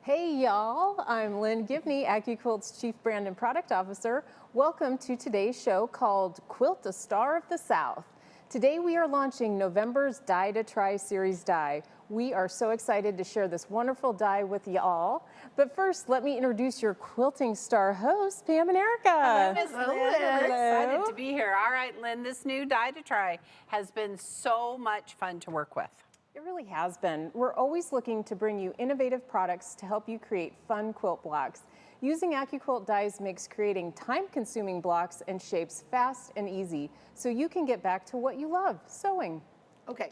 Hey y'all, I'm Lynn Gibney, AccuQuilt's Chief Brand and Product Officer. Welcome to today's show called Quilt, a Star of the South. Today we are launching November's Die to Try series die. We are so excited to share this wonderful die with y'all. But first, let me introduce your quilting star hosts, Pam and Erica. Hello, Miss Lynn. We're Hello. excited to be here. All right, Lynn, this new die to try has been so much fun to work with. It really has been. We're always looking to bring you innovative products to help you create fun quilt blocks. Using AccuQuilt dies makes creating time-consuming blocks and shapes fast and easy, so you can get back to what you love, sewing. Okay,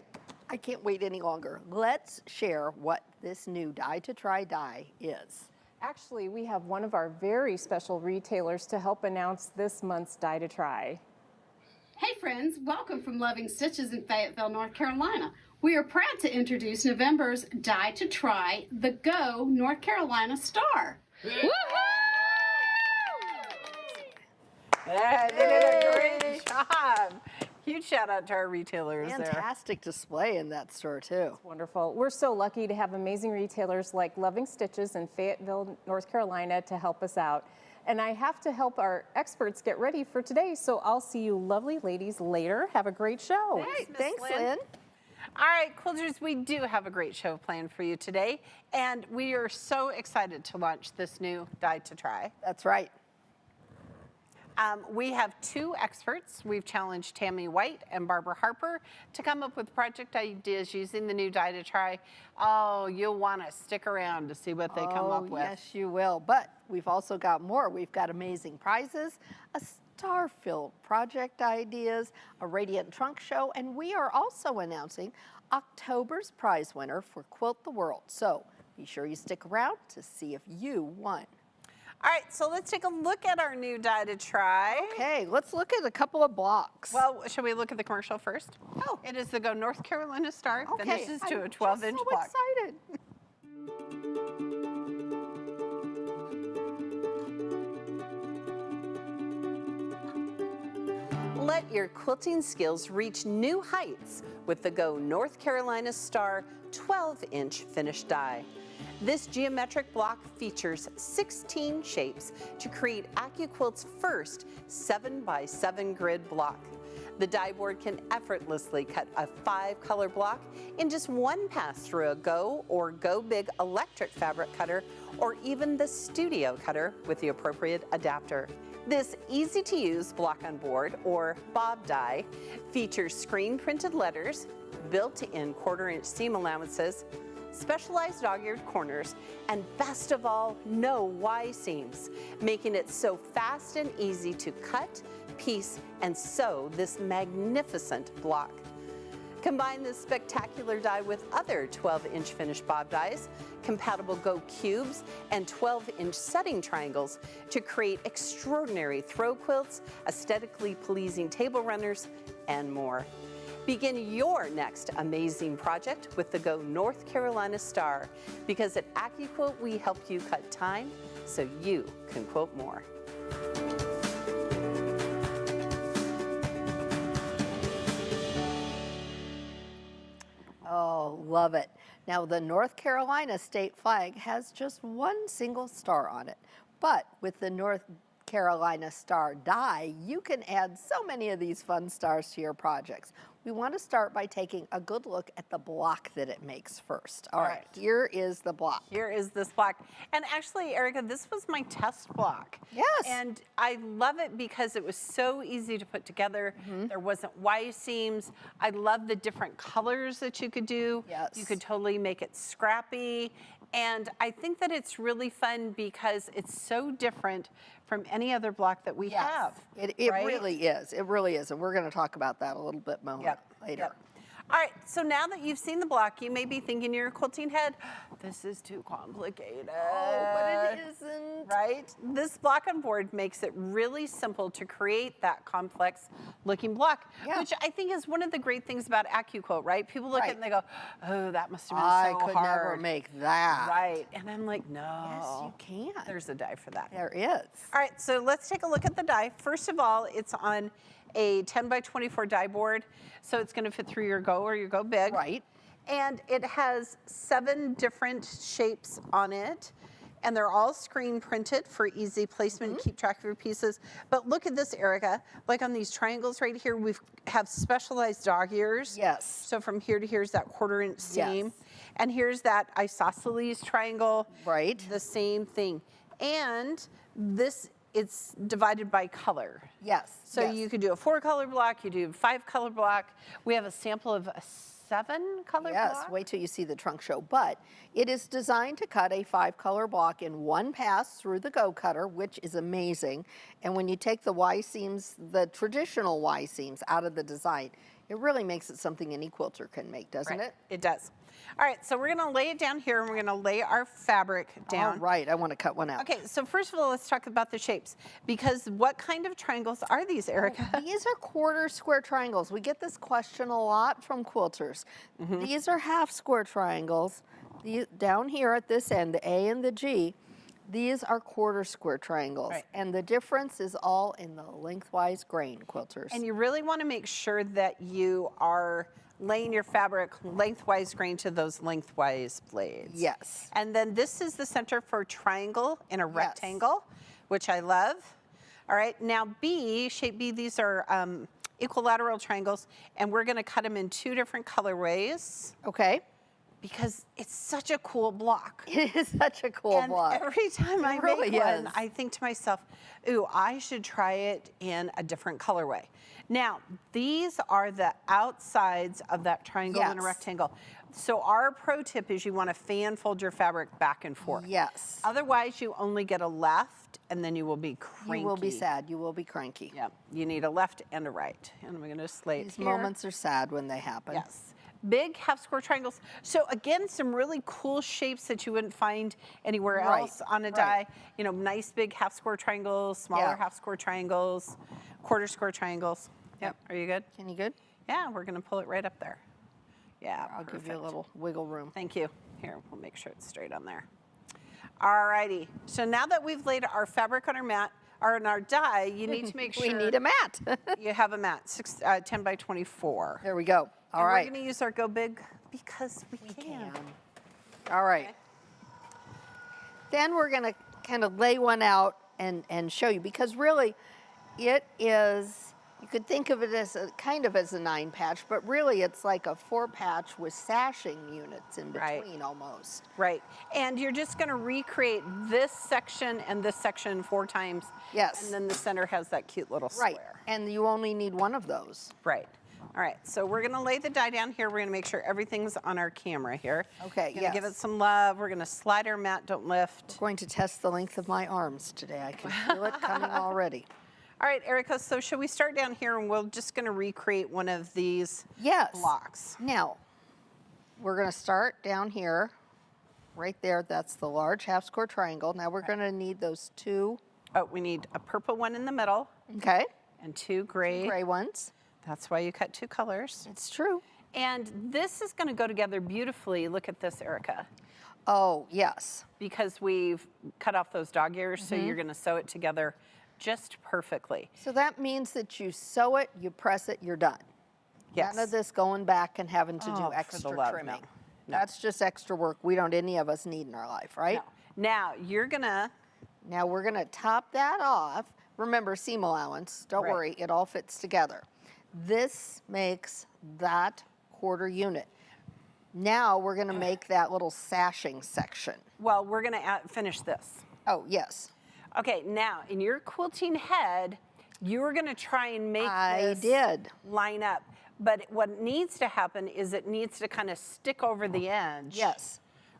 I can't wait any longer. Let's share what this new die to try die is. Actually, we have one of our very special retailers to help announce this month's die to try. Hey friends, welcome from Loving Stitches in Fayetteville, North Carolina. We are proud to introduce November's Die to Try, the Go North Carolina Star. Woohoo! Yeah, they did a great job. Huge shout out to our retailers there. Fantastic display in that store too. Wonderful. We're so lucky to have amazing retailers like Loving Stitches in Fayetteville, North Carolina to help us out. And I have to help our experts get ready for today, so I'll see you lovely ladies later. Have a great show. Thanks, Lynn. All right, quilters, we do have a great show planned for you today, and we are so excited to launch this new die to try. That's right. We have two experts. We've challenged Tami White and Barbara Harper to come up with project ideas using the new die to try. Oh, you'll want to stick around to see what they come up with. Yes, you will. But we've also got more. We've got amazing prizes, a star-filled project ideas, a radiant trunk show, and we are also announcing October's prize winner for Quilt the World. So be sure you stick around to see if you won. All right, so let's take a look at our new die to try. Okay, let's look at a couple of blocks. Well, shall we look at the commercial first? Oh. It is the Go North Carolina Star. Okay, Finishes to I'm a 12-inch so block. excited. Let your quilting skills reach new heights with the Go North Carolina Star 12-inch finished die. This geometric block features 16 shapes to create AccuQuilt's first 7x7 grid block. The die board can effortlessly cut a 5-color block in just one pass through a Go or Go Big electric fabric cutter, or even the Studio cutter with the appropriate adapter. This easy-to-use block on board, or bob die, features screen-printed letters, built-in 1/4-inch seam allowances, specialized dog-eared corners, and best of all, no Y seams, making it so fast and easy to cut, piece, and sew this magnificent block. Combine this spectacular die with other 12-inch finished bob dies, compatible Go cubes, and 12-inch setting triangles to create extraordinary throw quilts, aesthetically pleasing table runners, and more. Begin your next amazing project with the Go North Carolina Star, because at AccuQuilt we help you cut time so you can quilt more. Oh, love it. Now, the North Carolina state flag has just one single star on it, but with the North Carolina Star die, you can add so many of these fun stars to your projects. We want to start by taking a good look at the block that it makes first. All right, here is the block. Here is this block. And actually, Erica, this was my test block. Yes. And I love it because it was so easy to put together. There wasn't Y seams. I love the different colors that you could do. Yes. You could totally make it scrappy. And I think that it's really fun because it's so different from any other block that we have. It right? really is. It really is. And we're going to talk about that a little bit more later. Yep. All right, so now that you've seen the block, you may be thinking in your quilting head, this is too complicated. Oh, but it isn't. Right? This block on board makes it really simple to create that complex looking block, which I think is one of the great things about AccuQuilt, right? People look at it and they go, oh, that must have been so I could hard. never make that. Right, and I'm like, no. Yes, you can. There's a die for that. There is. All right, so let's take a look at the die. First of all, it's on a 10 by 24 die board, so it's going to fit through your Go or your Go Big. Right. And it has 7 different shapes on it. And they're all screen printed for easy placement, keep track of your pieces. But look at this, Erica. Like on these triangles right here, we have specialized dog ears. Yes. So from here to here is that 1/4 inch seam. Yes. And here's that isosceles triangle. Right. The same thing. And this, it's divided by color. Yes. So yes. you could do a 4-color block, you do a 5-color block. We have a sample of a 7-color Yes, block. wait till you see the trunk show. But it is designed to cut a 5-color block in one pass through the Go Cutter, which is amazing. And when you take the Y seams, the traditional Y seams out of the design, it really makes it something any quilter can make, doesn't Right. it? It does. All right, so we're gonna lay it down here and we're gonna lay our fabric down. All right, I want to cut one out. Okay, so first of all, let's talk about the shapes, because what kind of triangles are these, Erica? These are 1/4 square triangles. We get this question a lot from quilters. These are half square triangles. Down here at this end, the A and the G, these are 1/4 square triangles. Right. And the difference is all in the lengthwise grain, quilters. And you really wanna make sure that you are laying your fabric lengthwise grain to those lengthwise blades. Yes. And then this is the center for triangle in a rectangle, which I love. All right, now B, shape B, these are equilateral triangles, and we're gonna cut them in 2 different colorways Okay. because it's such a cool block. It is such a cool And block. every time I really make one, is. I think to myself, ooh, I should try it in a different colorway. Now, these are the outsides of that triangle and a Yes. rectangle. So our pro tip is you want to fan fold your fabric back and forth. Yes. Otherwise, you only get a left, and then you will be cranky. You will be sad. You will be cranky. Yeah, you need a left and a right. And we're going to just lay it These here. moments are sad when they happen. Yes. Big half square triangles. So again, some really cool shapes that you wouldn't find anywhere Right, else on a right. die. You know, nice big half square triangles, smaller Yeah. half square triangles, 1/4 square triangles. Yep. Are you good? Can you good? Yeah, we're gonna pull it right up there. Yeah, I'll give you a perfect. little wiggle room. Thank you. Here, we'll make sure it's straight on there. All righty. So now that we've laid our fabric on our mat, or on our die, you need to make sure We need a mat. you have a mat, 10 by 24. There we go. All And right. We're gonna use our Go Big because we can. All right. Okay. Then we're going to kind of lay one out and show you, because really it is, you could think of it as a kind of as a 9-patch, but really it's like a 4-patch with sashing units in Right. between almost. Right, and you're just gonna recreate this section and this section 4 times. Yes. And then the center has that cute little square. Right. And you only need one of those. Right. All right, so we're gonna lay the die down here. We're gonna make sure everything's on our camera here. Okay, Gonna give it yes. some love. We're gonna slide our mat, don't lift. Going to test the length of my arms today. I can feel it coming already. All right, Erica, so should we start down here and we're just gonna recreate one of these Yes. blocks? Now, we're going to start down here, right there. That's the large half square triangle. Now we're going to need those 2, Oh, we need a purple one in the middle okay, and 2 gray. gray ones. That's why you cut 2 colors. It's true. And this is gonna go together beautifully. Look at this, Erica. Oh, yes. Because we've cut off those dog ears, so Mm-hmm. you're gonna sew it together just perfectly. So that means that you sew it, you press it, you're done. Yes. None of this going back and having to Oh, for do the extra love, trimming. no. That's just extra work we don't any of us need in our life, right? No. Now, you're gonna, Now we're going to top that off. Remember, seam allowance. Don't Right. worry, it all fits together. This makes that 1/4 unit. Now we're going to make that little sashing section. well, we're gonna finish this. Oh, yes. Okay, now, in your quilting head, you're gonna try and make I this did. line up. But what needs to happen is it needs to kind of stick over the edge. Yes.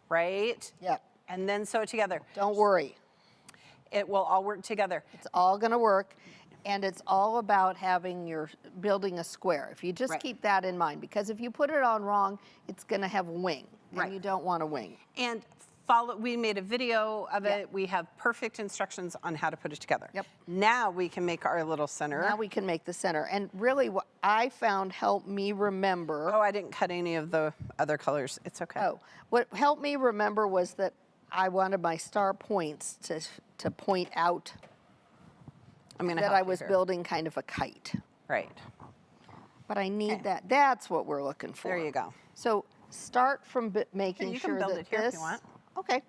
Right? Yep. And then sew it together. Don't worry. It will all work together. It's all going to work. And it's all about having your building a square. If you just Right. keep that in mind, because if you put it on wrong, it's going to have a wing. And Right. you don't want a wing. And follow, we made a video of Yeah. it. We have perfect instructions on how to put it together. Yep. Now we can make our little center. Now we can make the center. And really what I found helped me remember. Oh, I didn't cut any of the other colors. It's okay. Oh, what helped me remember was that I wanted my star points to point out I'm gonna that help I you was here. building kind of a kite. Right. But I need Okay. that. That's what we're looking for. There you go. So start from making You can sure build that it here if this, you want. okay,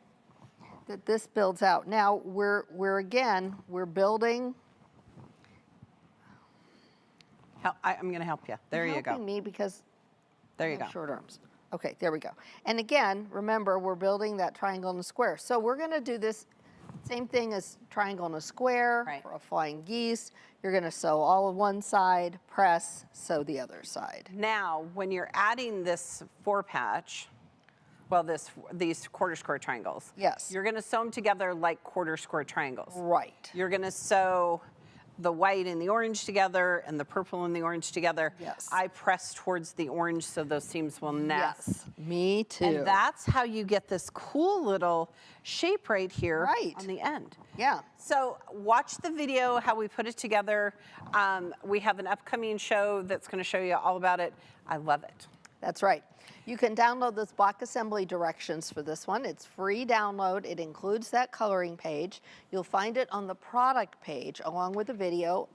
that this builds out. Now we're building. I'm going to help you. There you Helping go. me because There I you have go. short arms. Okay, there we go. And again, remember, we're building that triangle and a square. So we're going to do this same thing as triangle and a square Right. for a flying geese. You're going to sew all of one side, press, sew the other side. Now, when you're adding this 4-patch, well, these quarter square triangles. Yes. You're going to sew them together like quarter square triangles. Right. You're going to sew the white and the orange together and the purple and the orange together. Yes. I press towards the orange so those seams will nest. Yes, me too. And that's how you get this cool little shape right here Right. on the end. Yeah. So watch the video, how we put it together. We have an upcoming show that's going to show you all about it. I love it. That's right. You can download those block assembly directions for this one. It's free download. It includes that coloring page. You'll find it on the product page along with a video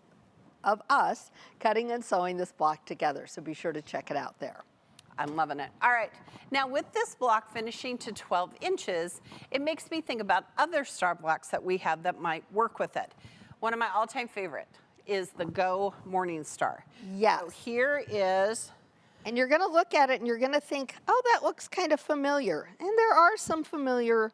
of us cutting and sewing this block together. So be sure to check it out there. I'm loving it. All right, now with this block finishing to 12 inches, it makes me think about other star blocks that we have that might work with it. One of my all-time favorite is the Go Morning Star. Yes. So here is, And you're going to look at it and you're going to think, oh, that looks kind of familiar. And there are some familiar,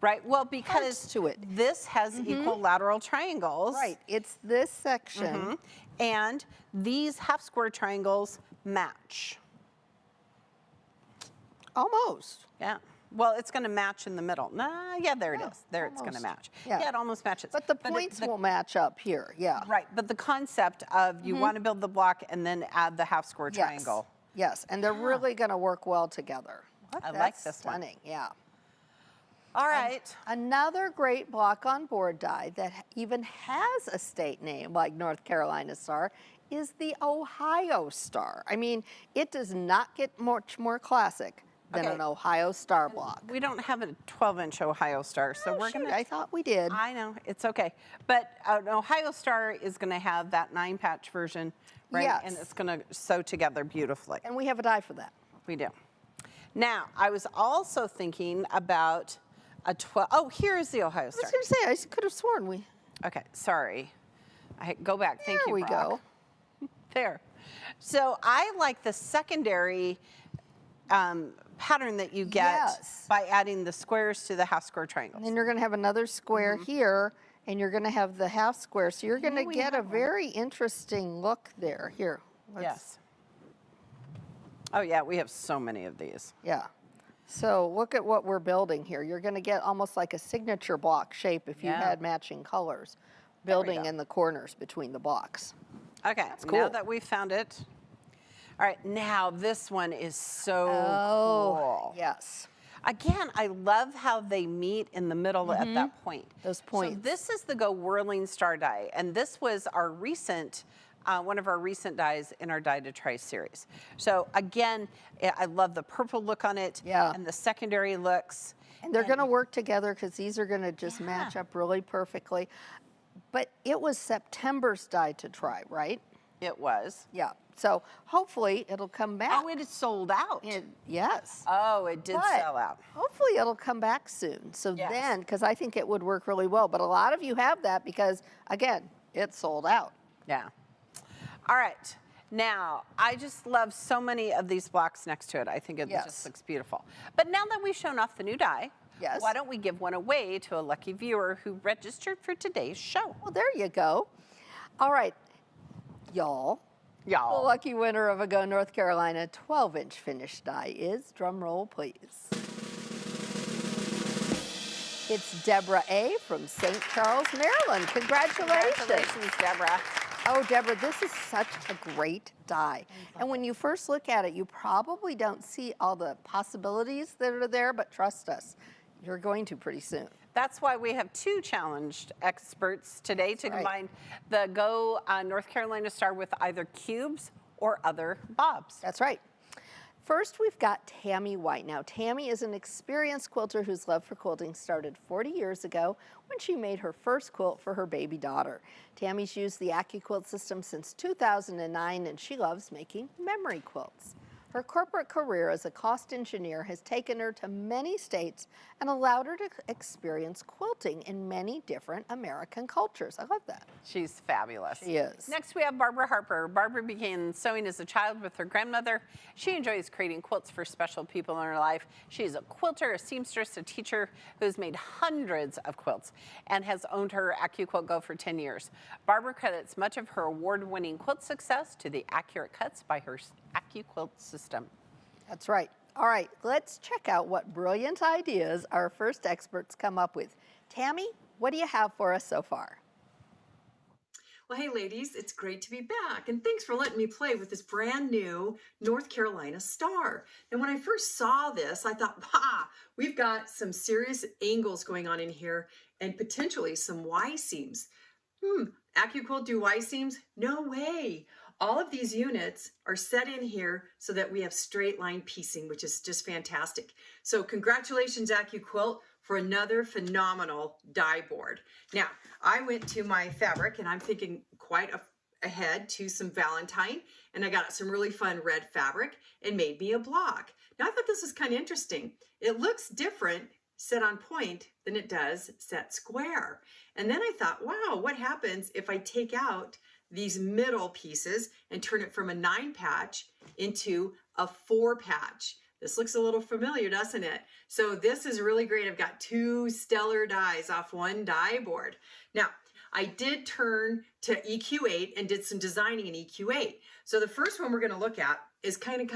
right, well, parts because to it. this has equilateral triangles. Right, it's this section. And these half square triangles match. Almost. Yeah. Well, it's going to match in the middle. Nah, yeah, there it Yeah, is. There it's going to almost. match. Yeah. Yeah, it almost matches. But the it- points the- will match up here, yeah. Right, but the concept of you want to build the block and then add the half square Yes. triangle. Yes, and they're really going to work well together. I like That's this one. stunning, yeah. All right. Another great block on board die that even has a state name like North Carolina Star is the Ohio Star. I mean, it does not get much more classic than Okay. an Ohio Star block. We don't have a 12-inch Ohio Star, so Oh, we're shoot, going to... I thought we did. I know, it's okay. But an Ohio Star is going to have that 9-patch version, right? Yes. And it's going to sew together beautifully. And we have a die for that. We do. Now, I was also thinking about a 12... Oh, here's the Ohio I was Star. going to say, I could have sworn we. Okay, sorry. Go back. Thank There you, we Brock. go. There. So I like the secondary pattern that you get Yes. by adding the squares to the half square And triangles. then you're going to have another square here, and you're going to have the half square. So you're going to we get a have one. very interesting look there. Here. Yes. Oh yeah, we have so many of these. Yeah. So look at what we're building here. You're going to get almost like a signature block shape if you Yeah. had matching colors, There we building go. in the corners between the blocks. Okay, now cool. that we've found it. All right, now this one is so cool. Yes. Again, I love how they meet in the middle at that point. Those So points. this is the Go Whirling Star die, and this was our recent, one of our recent dies in our Die to Try series. So again, I love the purple look on it, Yeah. and the secondary looks. And they're going to work together because these are going to just match up really perfectly. But it was September's Die to Try, right? It was. Yeah. So hopefully it'll come back. Oh, it is sold out. Yes. Oh, it did But sell out. hopefully it'll come back soon. So Yes. then, because I think it would work really well. But a lot of you have that because, again, it's sold out. Yeah. All right. Now, I just love so many of these blocks next to it. I think it Yes. just looks beautiful. But now that we've shown off the new die, Yes. why don't we give one away to a lucky viewer who registered for today's show? Well, there you go. All right, y'all. The Y'all. lucky winner of a Go North Carolina 12-inch finished die is, drum roll please. It's Deborah A. from St. Charles, Maryland. Congratulations. Congratulations, Deborah. Oh, Deborah, this is such a great die. And when you first look at it, you probably don't see all the possibilities that are there, but trust us, you're going to pretty soon. That's why we have two challenged experts today to right. combine the Go North Carolina Star with either cubes or other bobs. That's right. First, we've got Tami White. Now, Tami is an experienced quilter whose love for quilting started 40 years ago when she made her first quilt for her baby daughter. Tami's used the AccuQuilt system since 2009, and she loves making memory quilts. Her corporate career as a cost engineer has taken her to many states and allowed her to experience quilting in many different American cultures. I love that. She's fabulous. She is. Next, we have Barbara Harper. Barbara began sewing as a child with her grandmother. She enjoys creating quilts for special people in her life. She's a quilter, a seamstress, a teacher who has made hundreds of quilts and has owned her AccuQuilt Go for 10 years. Barbara credits much of her award-winning quilt success to the accurate cuts by her AccuQuilt system. That's right. All right, let's check out what brilliant ideas our first experts come up with. Tami, what do you have for us so far? Well, hey ladies, it's great to be back, and thanks for letting me play with this brand new North Carolina star. And when I first saw this, I thought, we've got some serious angles going on in here and potentially some Y-seams. AccuQuilt do Y-seams? No way. All of these units are set in here so that we have straight line piecing, which is just fantastic. So congratulations, AccuQuilt, for another phenomenal die board. Now, I went to my fabric, and I'm thinking quite ahead to some Valentine, and I got some really fun red fabric and made me a block. Now, I thought this was kind of interesting. It looks different set on point than it does set square. And then I thought, wow, what happens if I take out these middle pieces and turn it from a 9 patch into a 4 patch? This looks a little familiar, doesn't it? So this is really great. I've got 2 stellar dies off one die board. Now, I did turn to EQ8 and did some designing in EQ8. So the first one we're going to look at is kind of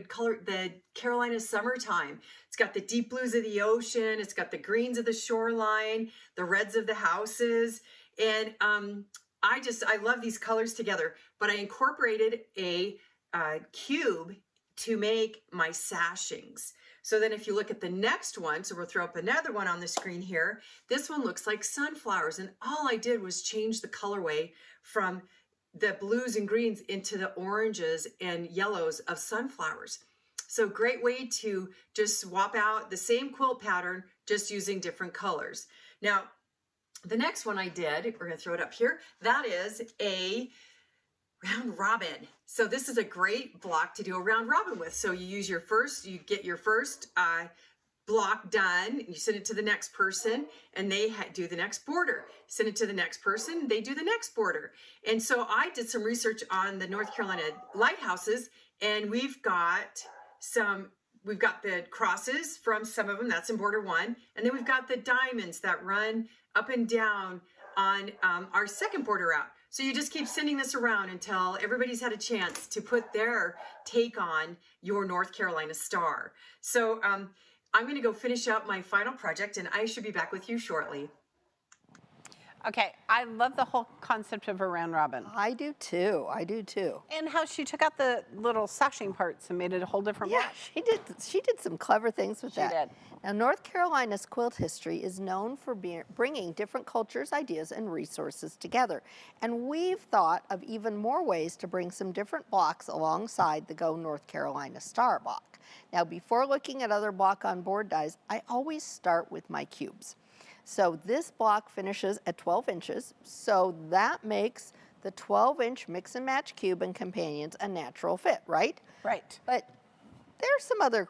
color the Carolina summertime. It's got the deep blues of the ocean. It's got the greens of the shoreline, the reds of the houses. And I love these colors together, but I incorporated a cube to make my sashings. So then if you look at the next one, so we'll throw up another one on the screen here. This one looks like sunflowers, and all I did was change the colorway from the blues and greens into the oranges and yellows of sunflowers. So great way to just swap out the same quilt pattern, just using different colors. Now, the next one I did, we're going to throw it up here, that is a round robin. So this is a great block to do a round robin with. So you get your first block done, you send it to the next person, and they do the next border. Send it to the next person, they do the next border. And so I did some research on the North Carolina lighthouses, and we've got the crosses from some of them, that's in border 1, and then we've got the diamonds that run up and down on our second border out. So you just keep sending this around until everybody's had a chance to put their take on your North Carolina star. So I'm going to go finish up my final project, and I should be back with you shortly. Okay, I love the whole concept of a round robin. I do too. I do too. And how she took out the little sashing parts and made it a whole different Yeah, block. she did some clever things with that. She did. Now, North Carolina's quilt history is known for bringing different cultures, ideas, and resources together. And we've thought of even more ways to bring some different blocks alongside the Go North Carolina Star block. Now, before looking at other block on board dies, I always start with my cubes. So this block finishes at 12 inches, so that makes the 12-inch mix and match cube and companions a natural fit, right? Right. But there's some other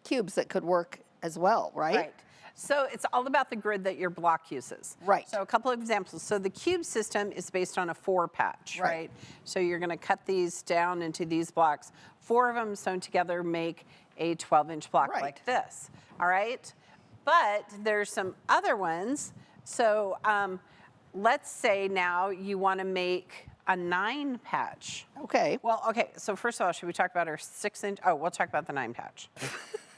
cubes that could work as well, right? Right. So it's all about the grid that your block uses. Right. So a couple of examples. So the cube system is based on a 4 patch, right? So you're going to cut these down into these blocks. 4 of them sewn together make a 12-inch block like this, all right? But there's some other ones. So let's say now you want to make a 9 patch. Okay. Well, okay, so first of all, should we talk about our 6-inch? Oh, we'll talk about the 9 patch.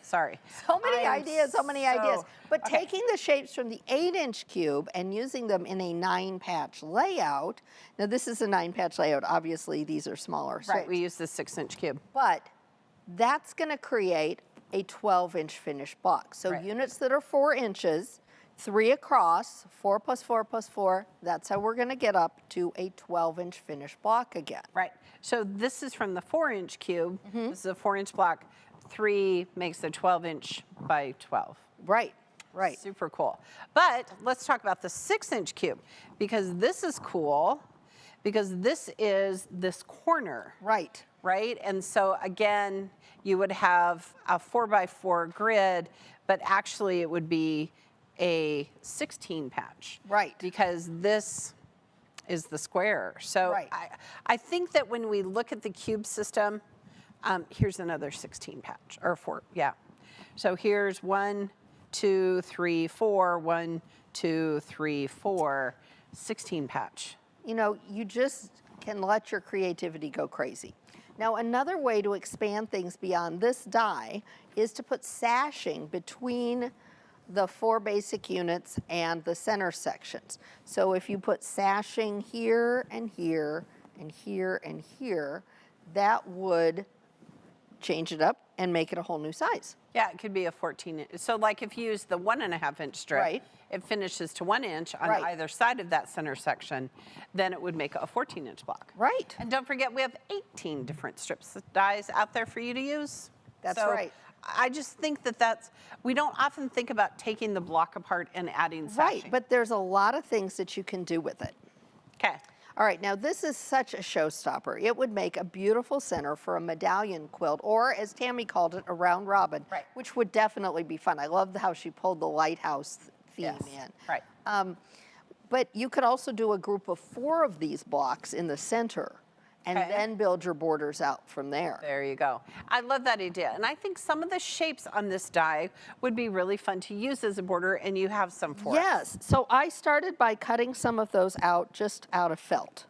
Sorry. So many ideas. But okay. taking the shapes from the 8-inch cube and using them in a 9-patch layout. Now this is a 9-patch layout. Obviously, these are smaller. Right, we use the 6-inch cube. But that's going to create a 12-inch finished block. So units that are 4 inches, 3 across, 4 plus 4 plus 4, that's how we're going to get up to a 12-inch finished block again. Right. So this is from the 4-inch cube. This is a 4-inch block. 3 makes a 12-inch by 12. Right. Right. Super cool. But let's talk about the 6-inch cube, because this is cool, because this is this corner. Right. right? And so again, you would have a 4x4 grid, but actually it would be a 16 patch. Right. Because this is the square. So Right. I think that when we look at the cube system, here's another 16 patch, or 4, yeah. So here's 1, 2, 3, 4, 1, 2, 3, 4, 16 patch. You know, you just can let your creativity go crazy. Now, another way to expand things beyond this die is to put sashing between the 4 basic units and the center sections. So if you put sashing here and here and here and here, that would change it up and make it a whole new size. Yeah, it could be a 14 inch. So like if you use the 1.5 inch strip, Right. it finishes to 1 inch on Right. either side of that center section, then it would make a 14 inch block. Right. And don't forget, we have 18 different strips of dies out there for you to use. That's So right. I just think that we don't often think about taking the block apart and adding sashing. Right, but there's a lot of things that you can do with it. Okay. All right, now this is such a showstopper. It would make a beautiful center for a medallion quilt, or as Tami called it, a round robin, Right. which would definitely be fun. I love how she pulled the lighthouse theme Yes. in. Right. But you could also do a group of 4 of these blocks in the center and Okay. then build your borders out from there. There you go. I love that idea. And I think some of the shapes on this die would be really fun to use as a border, and you have some for us. Yes, so I started by cutting some of those out just out of felt.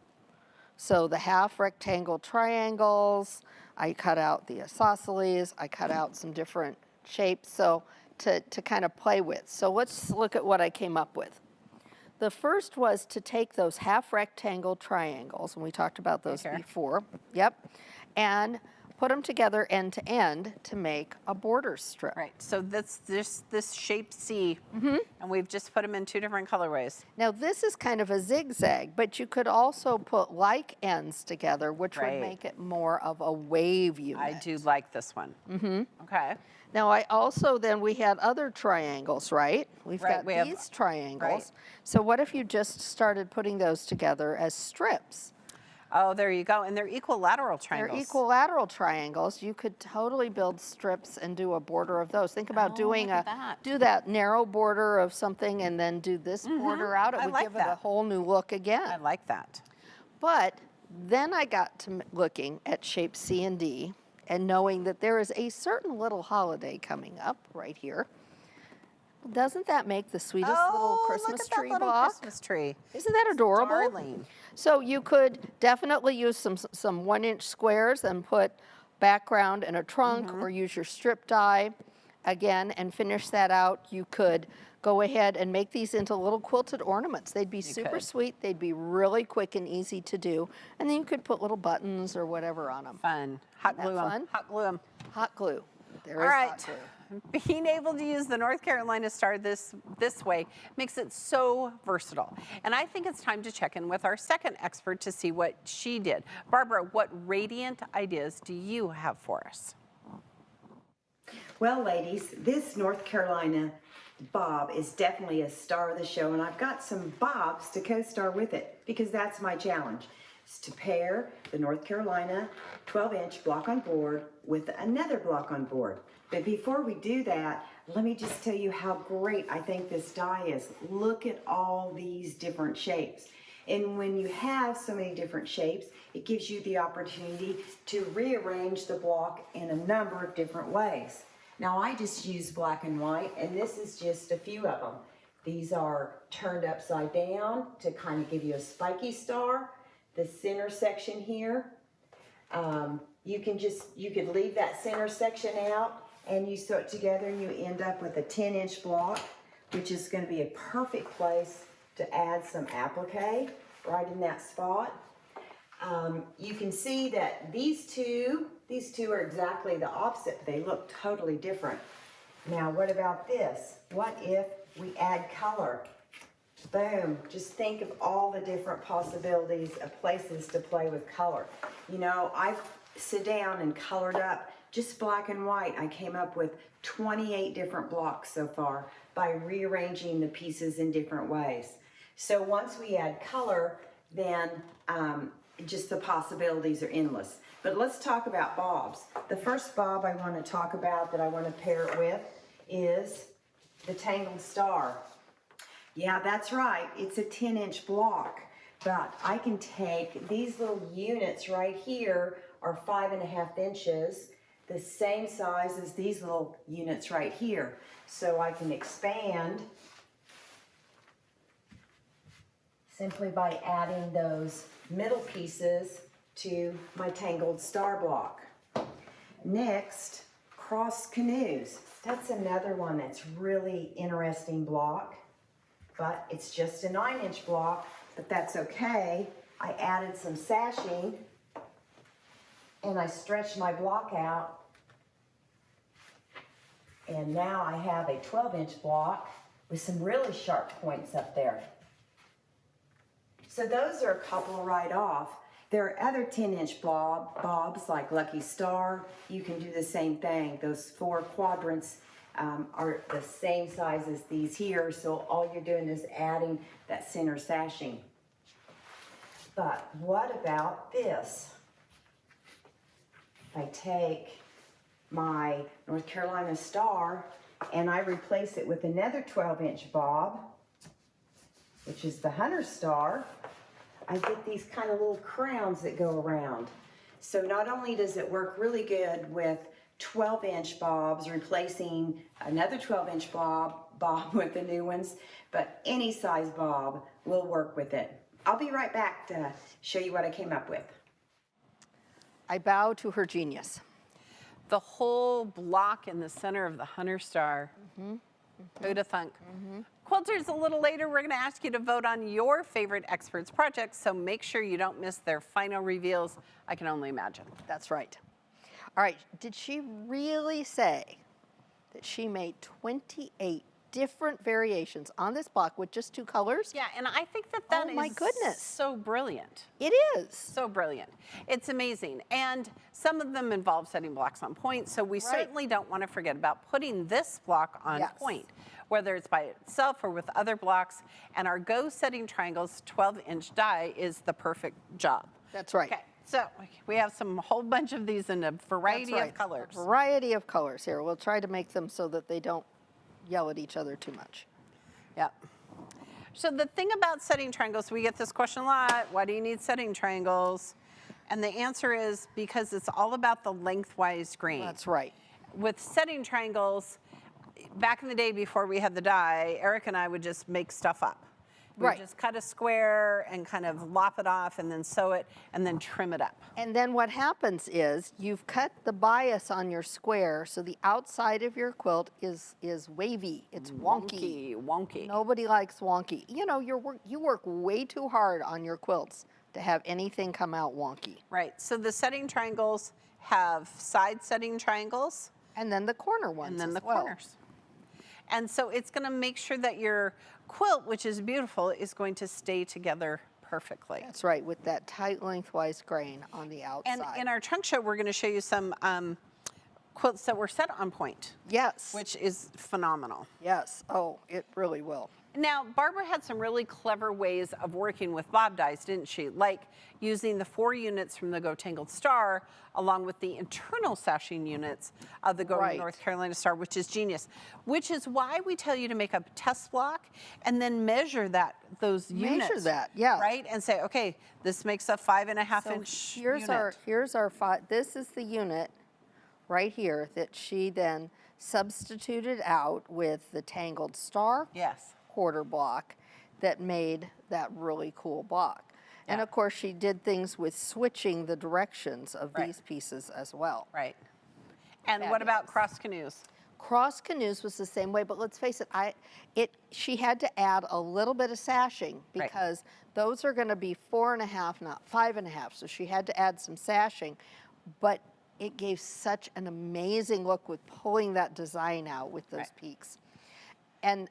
So the half rectangle triangles, I cut out the isosceles, I cut out some different shapes so to kind of play with. So let's look at what I came up with. The first was to take those half rectangle triangles, and we talked about those Here. before, yep, and put them together end to end to make a border strip. Right. So this shape C, Mm-hmm. and we've just put them in 2 different colorways. Now this is kind of a zigzag, but you could also put like ends together, which Right. would make it more of a wave unit. I do like this one. Mm-hmm. Okay. Now I also, then we had other triangles, right? We've Right, got we have- these triangles. right. So what if you just started putting those together as strips? Oh, there you go. And they're equilateral They're triangles. equilateral triangles. You could totally build strips and do a border of those. Think about Oh, doing look at that. do that narrow border of something and then do this border out. It I would like give it a that. whole new look again. I like that. But then I got to looking at shape C and D and knowing that there is a certain little holiday coming up right here. Doesn't that make the sweetest little Christmas look at tree that little block? Christmas tree. Isn't that adorable? Darling. So you could definitely use some 1-inch squares and put background and a trunk, Mm-hmm. or use your strip die again and finish that out. You could go ahead and make these into little quilted ornaments. They'd be super could. sweet. They'd be really quick and easy to do. And then you could put little buttons or whatever on them. Fun. Hot Isn't glue that 'em. fun? Hot glue 'em. Hot glue. There All is right. hot glue. Being able to use the North Carolina Star this way makes it so versatile. And I think it's time to check in with our second expert to see what she did. Barbara, what radiant ideas do you have for us? Well, ladies, this North Carolina bob is definitely a star of the show, and I've got some bobs to co-star with it because that's my challenge. It's to pair the North Carolina 12-inch block on board with another block on board. But before we do that, let me just tell you how great I think this die is. Look at all these different shapes. And when you have so many different shapes, it gives you the opportunity to rearrange the block in a number of different ways. Now I just use black and white, and this is just a few of them. These are turned upside down to kind of give you a spiky star. The center section here, you could leave that center section out and you sew it together and you end up with a 10-inch block, which is going to be a perfect place to add some applique right in that spot. You can see that these two are exactly the opposite. They look totally different. Now, what about this? What if we add color? Boom, just think of all the different possibilities of places to play with color. You know, I've sit down and colored up just black and white. I came up with 28 different blocks so far by rearranging the pieces in different ways. So once we add color, then just the possibilities are endless. But let's talk about bobs. The first bob I want to talk about that I want to pair it with is the Tangled Star. Yeah, that's right. It's a 10-inch block, but I can take these little units right here are 5.5 inches, the same size as these little units right here. So I can expand simply by adding those middle pieces to my Tangled Star block. Next, cross canoes. That's another one that's really interesting block, but it's just a 9-inch block, but that's okay. I added some sashing and I stretched my block out, and now I have a 12-inch block with some really sharp points up there. So those are a couple right off. There are other 10-inch bobs like Lucky Star. You can do the same thing. Those 4 quadrants are the same size as these here, so all you're doing is adding that center sashing. But what about this? If I take my North Carolina Star and I replace it with another 12-inch bob, which is the Hunter Star, I get these kind of little crowns that go around. So not only does it work really good with 12-inch bobs, replacing another 12-inch bob with the new ones, but any size bob will work with it. I'll be right back to show you what I came up with. I bow to her genius. The whole block in the center of the Hunter Star. Who'd have thunk? Quilters, a little later, we're going to ask you to vote on your favorite experts projects, so make sure you don't miss their final reveals. I can only imagine. That's right. All right, did she really say that she made 28 different variations on this block with just 2 colors? Yeah, and I think that that Oh, my is goodness. so brilliant. It is. So brilliant. It's amazing. And some of them involve setting blocks on point, so we certainly don't want to forget about putting this block on Yes. point, whether it's by itself or with other blocks. And our Go Setting Triangles 12-inch die is the perfect job. That's right. Okay, so we have some whole bunch of these in a variety That's right. of colors. A variety of colors here. We'll try to make them so that they don't yell at each other too much. Yep. So the thing about setting triangles, we get this question a lot, why do you need setting triangles? And the answer is because it's all about the lengthwise grain. That's right. With setting triangles, back in the day before we had the die, Eric and I would just make stuff up. We'd just cut a square and kind of lop it off and then sew it and then trim it up. And then what happens is you've cut the bias on your square, so the outside of your quilt is wavy. It's wonky. Wonky. Nobody likes wonky. You know, you work way too hard on your quilts to have anything come out wonky. Right, so the setting triangles have side setting triangles. And then the corner ones And then as the well. corners. And so it's going to make sure that your quilt, which is beautiful, is going to stay together perfectly. That's right, with that tight lengthwise grain on the outside. And in our trunk show, we're going to show you some quilts that were set on point, yes. which is phenomenal. Yes. Oh, it really will. Now, Barbara had some really clever ways of working with bob dies, didn't she? Like using the 4 units from the Go Tangled Star along with the internal sashing units of the Go North Carolina Star, which is genius. Which is why we tell you to make a test block and then measure those units. Measure that, yeah. Right? And say, okay, this makes a 5.5 So inch here's unit. here's our 5. This is the unit right here that she then substituted out with the Tangled Star Yes. quarter block that made that really cool block. And of course, she did things with switching the directions of these pieces as well. Right. And what about cross canoes? Cross canoes was the same way, but let's face it, she had to add a little bit of sashing because those are going to be 4.5, not 5.5. So she had to add some sashing, but it gave such an amazing look with pulling that design out with those peaks. And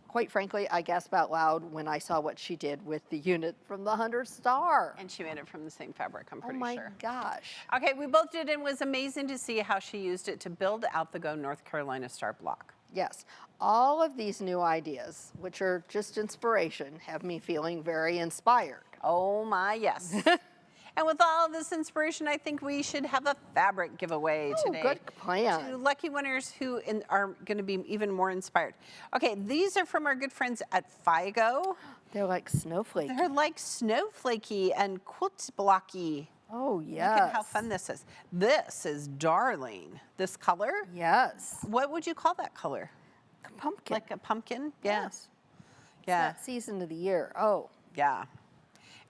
quite frankly, I gasped out loud when I saw what she did with the unit from the Hunter Star. And she made it from the same fabric, I'm Oh pretty my sure. gosh. Okay, we both did, and it was amazing to see how she used it to build out the Go North Carolina Star block. Yes, all of these new ideas, which are just inspiration, have me feeling very inspired. Oh my, yes. And with all this inspiration, I think we should have a fabric giveaway today. Good plan. 2 lucky winners who are going to be even more inspired. Okay, these are from our good friends at FIGO. They're like snowflakes. They're like snowflakey and quilt blocky. Oh, yes. Look at how fun this is. This is darling. This color. Yes. What would you call that color? Pumpkin. Like a pumpkin? Yes. Yeah. That season of the year. Oh. Yeah.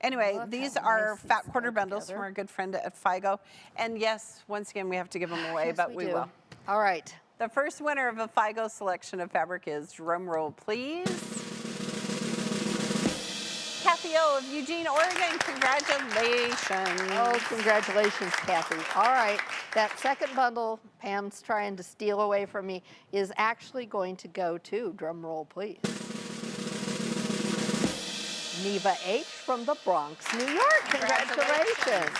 Anyway, Look these how are nice these fat go quarter bundles together. from our good friend at FIGO. And yes, once again, we have to give them away, Yes, but we do. will. All right. The first winner of a FIGO selection of fabric is, drum roll please, Kathy O of Eugene, Oregon. Congratulations. Oh, congratulations, Kathy. All right. That second bundle Pam's trying to steal away from me is actually going to go to, drum roll please, Neva H. from the Bronx, New York. Congratulations.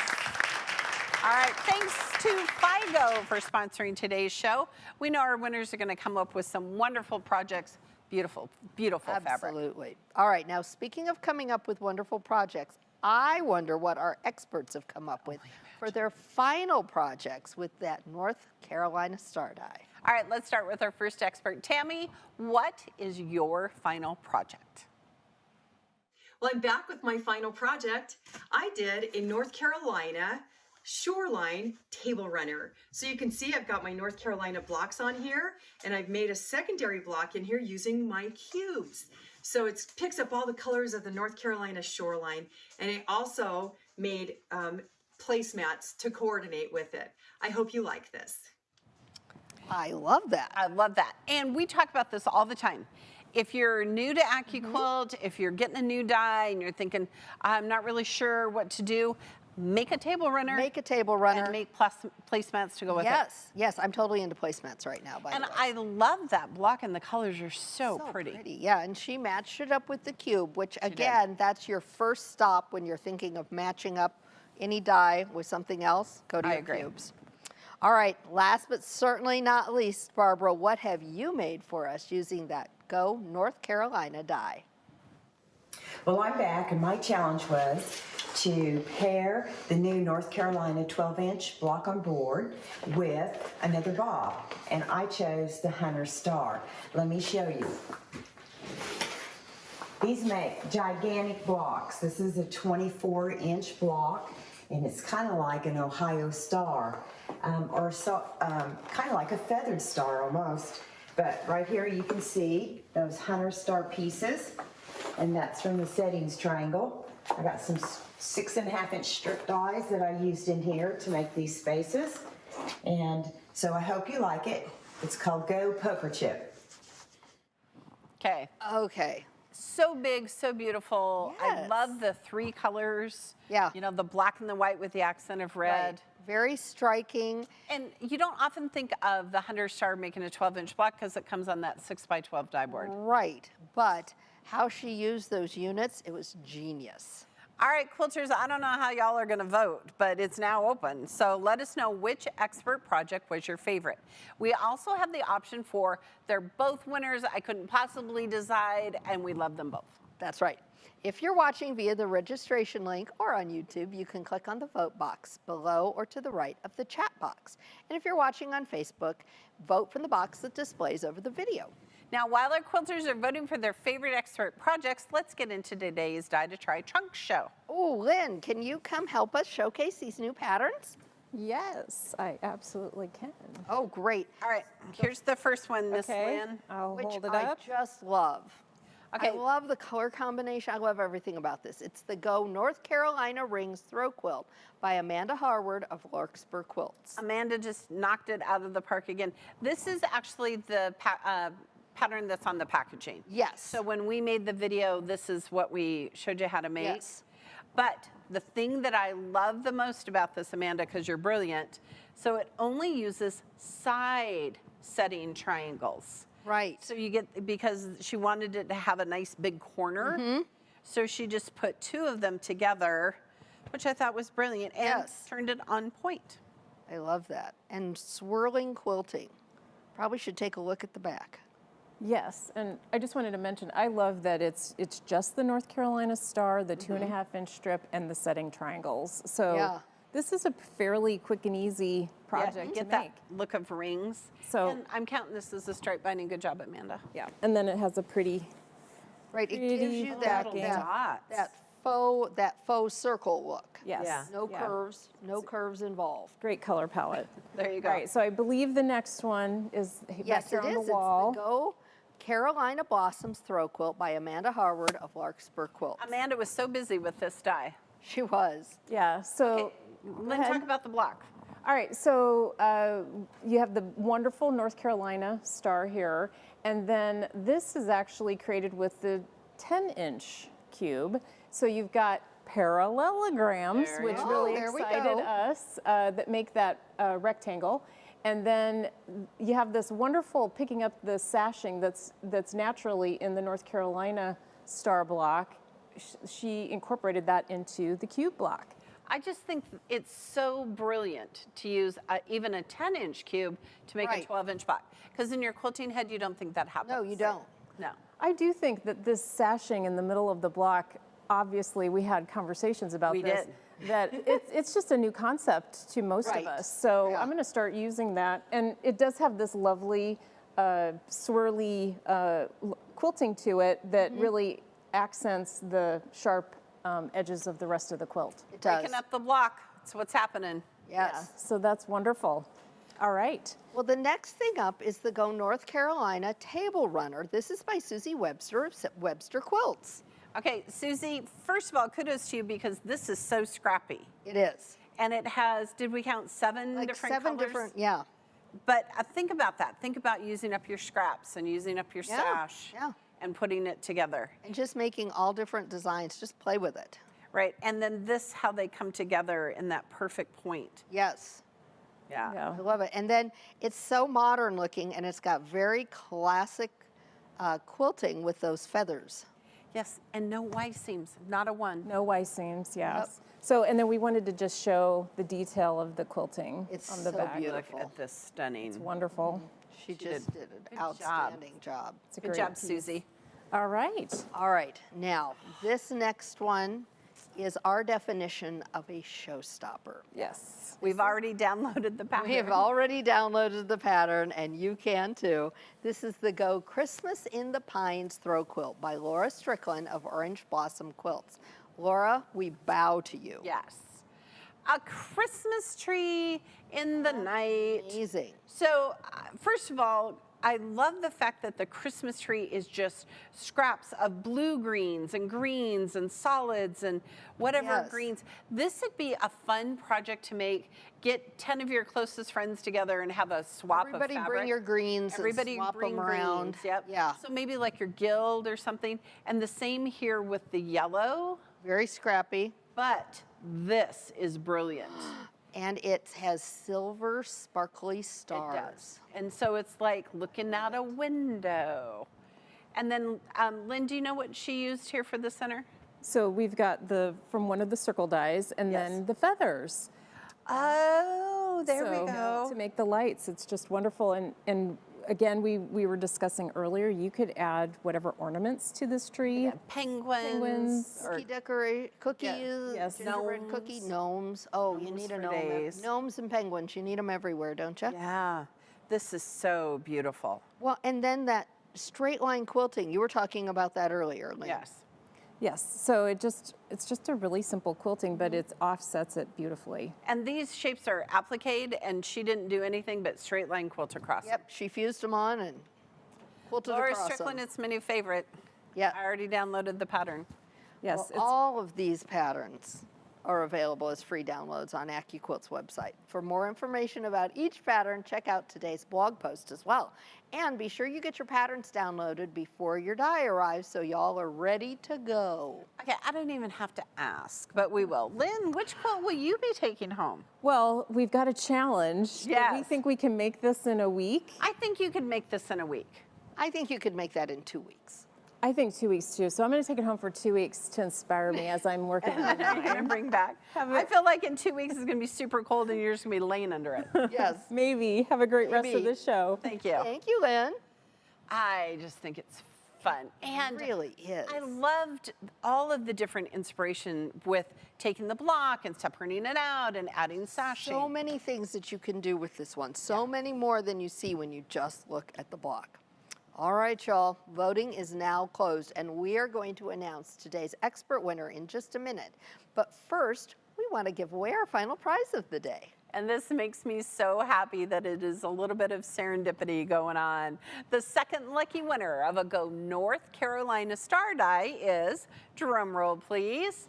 All right, thanks to FIGO for sponsoring today's show. We know our winners are going to come up with some wonderful projects. Beautiful, beautiful fabric. Absolutely. All right, now speaking of coming up with wonderful projects, I wonder what our experts have come up with for their final projects with that North Carolina star die. All right, let's start with our first expert. Tami, what is your final project? Well, I'm back with my final project. I did a North Carolina shoreline table runner. So you can see I've got my North Carolina blocks on here, and I've made a secondary block in here using my cubes. So it picks up all the colors of the North Carolina shoreline, and I also made placemats to coordinate with it. I hope you like this. I love that. I love that. And we talk about this all the time. If you're new to AccuQuilt, if you're getting a new die and you're thinking, I'm not really sure what to do, make a table runner. Make a table runner. And make placemats to go with it. Yes, yes, I'm totally into placemats right now, by And the way. I love that block, and the colors are so pretty. Yeah, and she matched it up with the cube, which again, that's your first stop when you're thinking of matching up any die with something else. Go to I your agree. cubes. All right, last but certainly not least, Barbara, what have you made for us using that Go North Carolina die? Well, I'm back, and my challenge was to pair the new North Carolina 12-inch block on board with another bob, and I chose the Hunter Star. Let me show you. These make gigantic blocks. This is a 24-inch block, and it's kind of like an Ohio star, or so, kind of like a feathered star almost. But right here you can see those Hunter Star pieces, and that's from the settings triangle. I got some 6.5-inch strip dies that I used in here to make these spaces. And so I hope you like it. It's called Go Poker Chip. Okay. Okay. So big, so beautiful. I Yes. love the 3 colors. Yeah. You know, the black and the white with the accent of red. Right. Very striking. And you don't often think of the Hunter Star making a 12-inch block because it comes on that 6x12 die board. Right, but how she used those units, it was genius. All right, quilters, I don't know how y'all are going to vote, but it's now open. So let us know which expert project was your favorite. We also have the option for they're both winners, I couldn't possibly decide, and we love them both. That's right. If you're watching via the registration link or on YouTube, you can click on the vote box below or to the right of the chat box. And if you're watching on Facebook, vote from the box that displays over the video. Now, while our quilters are voting for their favorite expert projects, let's get into today's Die to Try Trunk Show. Oh, Lynn, can you come help us showcase these new patterns? Yes, I absolutely can. Oh, great. All right, here's the first one, Miss Okay, Lynn. I'll Which hold it I up. just love. Okay. I love the color combination. I love everything about this. It's the Go North Carolina Rings Throw Quilt by Amanda Harward of Larkspur Quilts. Amanda just knocked it out of the park again. This is actually the pattern that's on the packaging. Yes. So when we made the video, this is what we showed you how to make. Yes. But the thing that I love the most about this, Amanda, because you're brilliant, so it only uses side setting triangles. Right. So you get, because she wanted it to have a nice big corner, so she just put 2 of them together, which I thought was brilliant, and Yes. turned it on point. I love that. And swirling quilting. Probably should take a look at the back. Yes, and I just wanted to mention, I love that it's just the North Carolina star, the 2.5-inch strip, and the setting triangles. So Yeah. this is a fairly quick and easy project to Get make. that look of rings. So- and I'm counting this as a stripe binding. Good job, Amanda. Yeah, and then it has a pretty, Right, it Pretty gives you that, backing. that faux circle look. yes. Yeah. No yeah. curves, no curves involved. Great color palette. There you go. All right, so I believe the next one is Yes, back here it on is. the It's wall. the Go Carolina Blossoms Throw Quilt by Amanda Harward of Larkspur Quilts. Amanda was so busy with this die. She was. Yeah, so Lynn, talk about the block. all right, so you have the wonderful North Carolina star here, and then this is actually created with the 10-inch cube. So you've got parallelograms, There which you really go. There we excited go. us, that make that rectangle. And then you have this wonderful picking up the sashing that's naturally in the North Carolina star block. She incorporated that into the cube block. I just think it's so brilliant to use even a 10-inch cube to make Right. a 12-inch block. Because in your quilting head, you don't think that happens. No, you don't. No. I do think that this sashing in the middle of the block, obviously we had conversations about We this, did. that it's just a new concept to most Right. of us. So Yeah. I'm going to start using that. And it does have this lovely swirly quilting to it that Mm-hmm. really accents the sharp edges of the rest of the quilt. It does. Breaking up the block. That's what's happening. Yes. So that's wonderful. All right. Well, the next thing up is the Go North Carolina Table Runner. This is by Susie Webster of Webster Quilts. Okay, Susie, first of all, kudos to you because this is so scrappy. It is. And it has, did we count seven Like different seven colors? different, yeah. But think about that. Think about using up your scraps and using up your Yeah, sash yeah. and putting it together, And just making all different designs. Just play with it. right? And then this, how they come together in that perfect point. Yes. Yeah. Yeah. I love it. And then it's so modern looking and it's got very classic quilting with those feathers. Yes, and no Y seams, not a one. No Y seams, yes. So, and then we wanted to just show the detail of the quilting It's on the so back. beautiful. Look at this stunning. It's wonderful. She just did an Good job. outstanding job. It's a Good great job, piece. Susie. All right. All right, now this next one is our definition of a showstopper. Yes. We've already downloaded the pattern. We have already downloaded the pattern, and you can too. This is the Go Christmas in the Pines Throw Quilt by Laura Strickland of Orange Blossom Quilts. Laura, we bow to you. Yes. A Christmas tree in the night. Amazing. So, first of all, I love the fact that the Christmas tree is just scraps of blue greens and solids and whatever Yes. greens. This would be a fun project to make. Get 10 of your closest friends together and have a swap Everybody of fabric. bring your greens Everybody and swap bring them around. greens. Yep. Yeah, So maybe like your guild or something. And the same here with the yellow. very scrappy. But this is brilliant. And it has silver sparkly It stars. does. And so it's like looking out a window. And then, Lynn, do you know what she used here for the center? So we've got from one of the circle dies and Yes. then the feathers. Oh, there So, we go. To make the lights, it's just wonderful. And again, we were discussing earlier, you could add whatever ornaments to this tree. Penguins. Or, Cookie cookies, Yes. gingerbread Gnomes. cookie, gnomes. Oh, you Gnomes need a for gnome. days. Gnomes and penguins, you need them everywhere, don't you? yeah, this is so beautiful. Well, and then that straight line quilting, you were talking about that earlier, Lynn. Yes. Yes, so it's just a really simple quilting, but it offsets it beautifully. And these shapes are appliqued, and she didn't do anything but straight line quilt across. Yep, she fused them on and quilted Laura across Strickland, them. it's my new favorite. Yeah. I already downloaded the pattern. Yes, Well, all of these patterns are available as free downloads on AccuQuilt's website. For more information about each pattern, check out today's blog post as well. And be sure you get your patterns downloaded before your die arrives so y'all are ready to go. Okay, I don't even have to ask, but we will. Lynn, which quilt will you be taking home? well, we've got a challenge. Do we Yes. think we can make this in a week? I think you could make this in a week. I think you could make that in 2 weeks. I think 2 weeks too. So I'm going to take it home for 2 weeks to inspire me as I'm working on You're it. gonna bring back. I feel like in 2 weeks it's gonna be super cold and you're just gonna be laying under it. Yes. Maybe. Have a great rest of Maybe. the show. Thank you. Thank you, Lynn. I just think it's fun. And It really is. I loved all of the different inspiration with taking the block and separating it out and adding sashing. So many things that you can do with this one. So many more than you see when you just look at the block. All right, y'all, voting is now closed, and we are going to announce today's expert winner in just a minute. But first, we want to give away our final prize of the day. And this makes me so happy that it is a little bit of serendipity going on. The second lucky winner of a Go North Carolina Star Die is, drum roll please,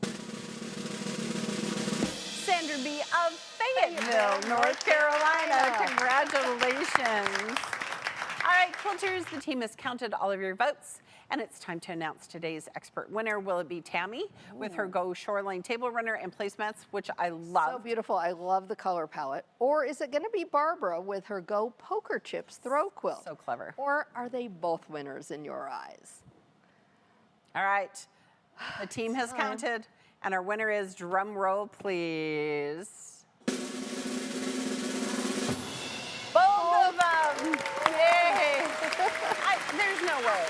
Sandra B. of Fayetteville, North Carolina. Congratulations. All right, quilters, the team has counted all of your votes, and it's time to announce today's expert winner. Will it be Tami with her Go Shoreline Table Runner and placemats, which I love? So beautiful. I love the color palette. Or is it going to be Barbara with her Go Poker Chips Throw Quilt? So clever. Or are they both winners in your eyes? All right, the team has counted, and our winner is, drum roll please, both of them. Yay! There's no way.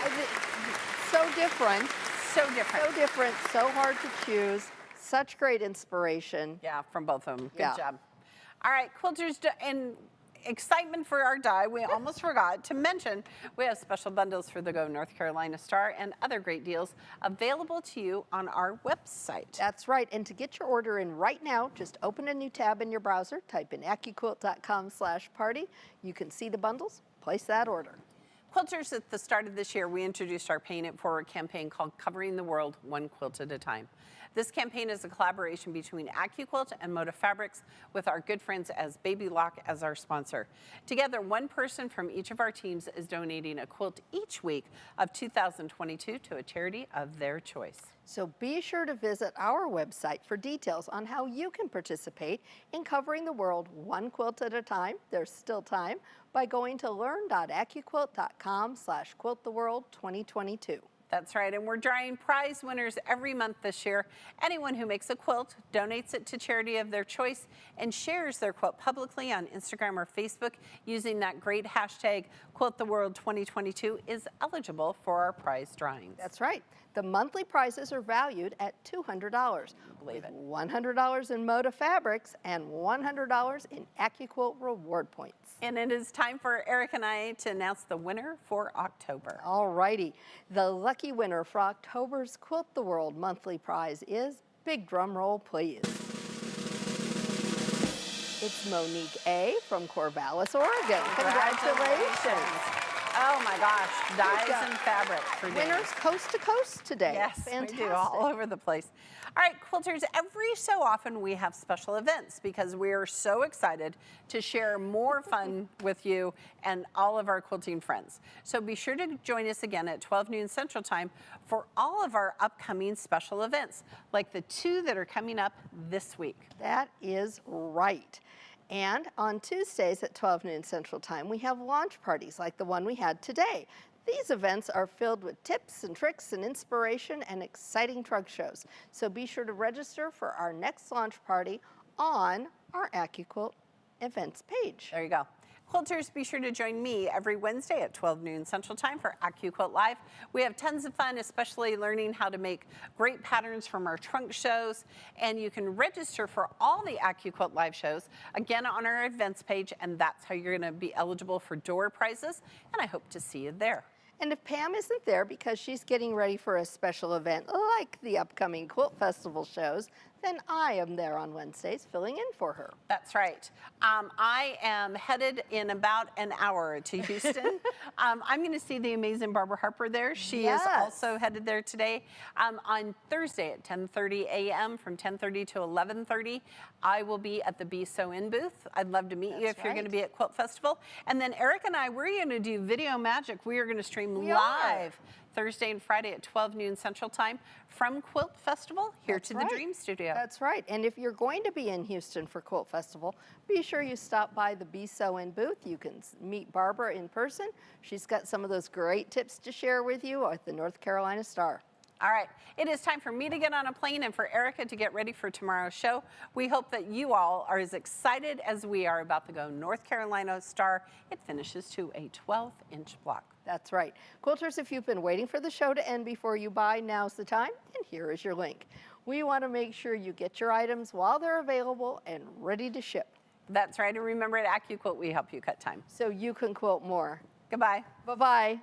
So different. So different. So different. So hard to choose. Such great inspiration. Yeah, from both of them. Good Yeah. job. All right, quilters, in excitement for our die, we almost forgot to mention we have special bundles for the Go North Carolina Star and other great deals available to you on our website. That's right. And to get your order in right now, just open a new tab in your browser, type in accuquilt.com/party. You can see the bundles, place that order. Quilters, at the start of this year, we introduced our Paying It Forward campaign called Covering the World One Quilt at a Time. This campaign is a collaboration between AccuQuilt and Moda Fabrics, with our good friends as Baby Lock as our sponsor. Together, one person from each of our teams is donating a quilt each week of 2022 to a charity of their choice. So be sure to visit our website for details on how you can participate in covering the world one quilt at a time. There's still time by going to learn.accuquilt.com/quilttheworld2022. That's right, and we're drawing prize winners every month this year. Anyone who makes a quilt, donates it to charity of their choice, and shares their quilt publicly on Instagram or Facebook using that great hashtag QuiltTheWorld2022 is eligible for our prize drawings. That's right. The monthly prizes are valued at $200. Believe it. $100 in Moda Fabrics and $100 in AccuQuilt reward points. And it is time for Eric and I to announce the winner for October. All righty. The lucky winner for October's Quilt the World monthly prize is, big drum roll please, it's Monique A. from Corvallis, Oregon. Congratulations. Oh my gosh, dyes and fabric for days. Winners coast to coast today. Yes, fantastic. we do, all over the place. All right, quilters, every so often we have special events because we are so excited to share more fun with you and all of our quilting friends. So be sure to join us again at 12 noon Central Time for all of our upcoming special events, like the 2 that are coming up this week. That is right. And on Tuesdays at 12 noon Central Time, we have launch parties like the one we had today. These events are filled with tips and tricks and inspiration and exciting trug shows. So be sure to register for our next launch party on our AccuQuilt events page. There you go. Quilters, be sure to join me every Wednesday at 12 noon Central Time for AccuQuilt Live. We have tons of fun, especially learning how to make great patterns from our trunk shows. And you can register for all the AccuQuilt Live shows, again, on our events page, and that's how you're going to be eligible for door prizes. And I hope to see you there. And if Pam isn't there because she's getting ready for a special event like the upcoming Quilt Festival shows, then I am there on Wednesdays filling in for her. That's right. I am headed in about an hour to Houston. I'm going to see the amazing Barbara Harper there. She is also headed there today. On Thursday at 10:30 a.m. from 10:30 to 11:30, I will be at the Be So In booth. I'd love to meet you if you're going to be at Quilt Festival. And then Eric and I, we're going to do video magic. We are going to stream live Thursday and Friday at 12 noon Central Time from Quilt Festival here to the Dream Studio. That's right. And if you're going to be in Houston for Quilt Festival, be sure you stop by the Be So In booth. You can meet Barbara in person. She's got some of those great tips to share with you at the North Carolina Star. All right, it is time for me to get on a plane and for Erica to get ready for tomorrow's show. We hope that you all are as excited as we are about the Go North Carolina Star. It finishes to a 12-inch block. That's right. Quilters, if you've been waiting for the show to end before you buy, now's the time, and here is your link. We want to make sure you get your items while they're available and ready to ship. That's right, and remember at AccuQuilt, we help you cut time. So you can quilt more. Goodbye. Bye-bye.